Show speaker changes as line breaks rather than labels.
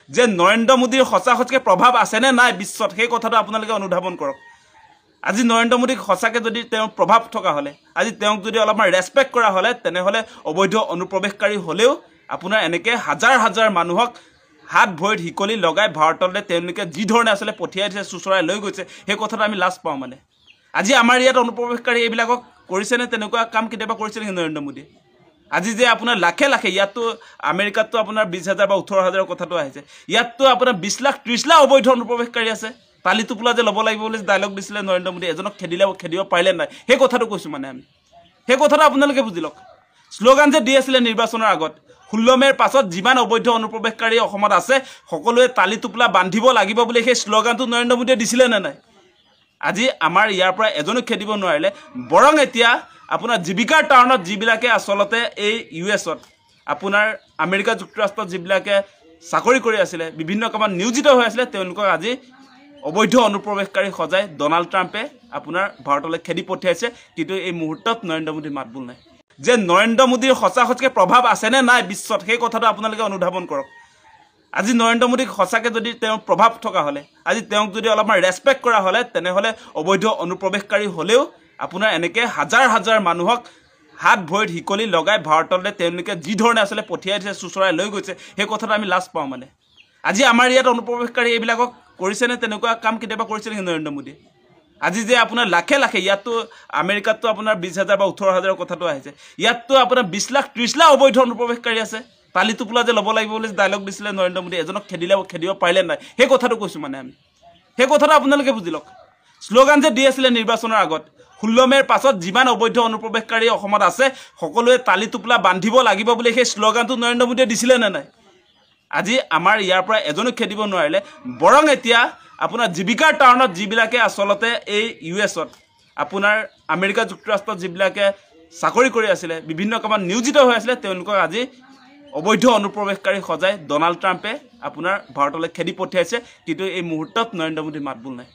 যে নৰেন্দ্ৰ মোদীৰ সঁচাকৈ প্ৰভাৱ আছেনে নাই বিশ্বত সেই কথাটো আপোনালোকে অনুধাৱন কৰক। আজি নৰেন্দ্ৰ মোদীক সঁচাকৈ যদি তেওঁৰ প্ৰভাৱ থকা হ'লে, আজি তেওঁক যদি অলপমান ৰেছপেক্ট কৰা হ'লে, তেনেহ'লে অবৈধ অনুপ্ৰৱেশকাৰী হ'লেও আপোনাৰ এনেকৈ হাজাৰ হাজাৰ মানুহক হাত ভৰিত শিকলি লগাই ভাৰতলৈ তেওঁলোকে যি ধৰণে আচলতে পঠিয়াই দিছে, চুচৰাই লৈ গৈছে, সেই কথাটো আমি লাজ পাওঁ। মানে আজি আমাৰ ইয়াত অনুপ্ৰৱেশকাৰী এইবিলাকক কৰিছেনে? তেনেকুৱা কাম কেতিয়াবা কৰিছে নেকি নৰেন্দ্ৰ মোদীয়ে? আজি যে আপোনাৰ লাখে লাখে, ইয়াততো আমেৰিকাততো আপোনাৰ 20,000 বা 18,000 কথাটো আহিছে, ইয়াততো আপোনাৰ 20 লাখ 30 লাখ অবৈধ অনুপ্ৰৱেশকাৰী আছে। তালি টোপোলা যে ল'ব লাগিব বুলি ডাইলগ দিছিলে নৰেন্দ্ৰ মোদী, এজনক খেদিব পাৰিলে নাই, সেই কথাটো কৈছোঁ। মানে আমি সেই কথাটো আপোনালোকে বুজি লওক। শ্লোগান যে দি আছিলে নিৰ্বাচনৰ আগত, 16 মে'ৰ পাছত যিমান অবৈধ অনুপ্ৰৱেশকাৰী অসমত আছে সকলোৱে তালি টোপোলা বান্ধিব লাগিব বুলি সেই শ্লোগানটো নৰেন্দ্ৰ মোদীয়ে দিছিলে নে নাই? আজি আমাৰ ইয়াৰ পৰা এজনো খেদিব নোৱাৰিলে, বৰং এতিয়া আপোনাৰ জীৱিকাৰ টাউনত যিবিলাকে আচলতে এই US-ত আপোনাৰ আমেৰিকা যুক্তৰাষ্ট্ৰত যিবিলাকে চাকৰি কৰি আছিলে, বিভিন্ন কামত নিয়োজিত হৈ আছিলে, তেওঁলোকক আজি অবৈধ অনুপ্ৰৱেশকাৰী সজাই ডনাল্ড ট্ৰাম্পে আপোনাৰ ভাৰতলৈ খেদি পঠিয়াইছে। কিন্তু এই মুহূৰ্তত নৰেন্দ্ৰ মোদীৰ মাতবোল নাই। যে নৰেন্দ্ৰ মোদীৰ সঁচাকৈ প্ৰভাৱ আছেনে নাই বিশ্বত সেই কথাটো আপোনালোকে অনুধাৱন কৰক। আজি নৰেন্দ্ৰ মোদীক সঁচাকৈ যদি তেওঁৰ প্ৰভাৱ থকা হ'লে, আজি তেওঁক যদি অলপমান ৰেছপেক্ট কৰা হ'লে, তেনেহ'লে অবৈধ অনুপ্ৰৱেশকাৰী হ'লেও আপোনাৰ এনেকৈ হাজাৰ হাজাৰ মানুহক হাত ভৰিত শিকলি লগাই ভাৰতলৈ তেওঁলোকে যি ধৰণে আচলতে পঠিয়াই দিছে, চুচৰাই লৈ গৈছে, সেই কথাটো আমি লাজ পাওঁ। মানে আজি আমাৰ ইয়াত অনুপ্ৰৱেশকাৰী এইবিলাকক কৰিছেনে? তেনেকুৱা কাম কেতিয়াবা কৰিছে নেকি নৰেন্দ্ৰ মোদীয়ে? আজি যে আপোনাৰ লাখে লাখে, ইয়াততো আমেৰিকাততো আপোনাৰ 20,000 বা 18,000 কথাটো আহিছে, ইয়াততো আপোনাৰ 20 লাখ 30 লাখ অবৈধ অনুপ্ৰৱেশকাৰী আছে। তালি টোপোলা যে ল'ব লাগিব বুলি ডাইলগ দিছিলে নৰেন্দ্ৰ মোদী, এজনক খেদিব পাৰিলে নাই, সেই কথাটো কৈছোঁ। মানে আমি সেই কথাটো আপোনালোকে বুজি লওক। শ্লোগান যে দি আছিলে নিৰ্বাচনৰ আগত, 16 মে'ৰ পাছত যিমান অবৈধ অনুপ্ৰৱেশকাৰী অসমত আছে সকলোৱে তালি টোপোলা বান্ধিব লাগিব বুলি সেই শ্লোগানটো নৰেন্দ্ৰ মোদীয়ে দিছিলে নে নাই? আজি আমাৰ ইয়াৰ পৰা এজনো খেদিব নোৱাৰিলে, বৰং এতিয়া আপোনাৰ জীৱিকাৰ টাউনত যিবিলাকে আচলতে এই US-ত আপোনাৰ আমেৰিকা যুক্তৰাষ্ট্ৰত যিবিলাকে চাকৰি কৰি আছিলে, বিভিন্ন কামত নিয়োজিত হৈ আছিলে, তেওঁলোকক আজি অবৈধ অনুপ্ৰৱেশকাৰী সজাই ডনাল্ড ট্ৰাম্পে আপোনাৰ ভাৰতলৈ খেদি পঠিয়াইছে। কিন্তু এই মুহূৰ্তত নৰেন্দ্ৰ মোদীৰ মাতবোল নাই।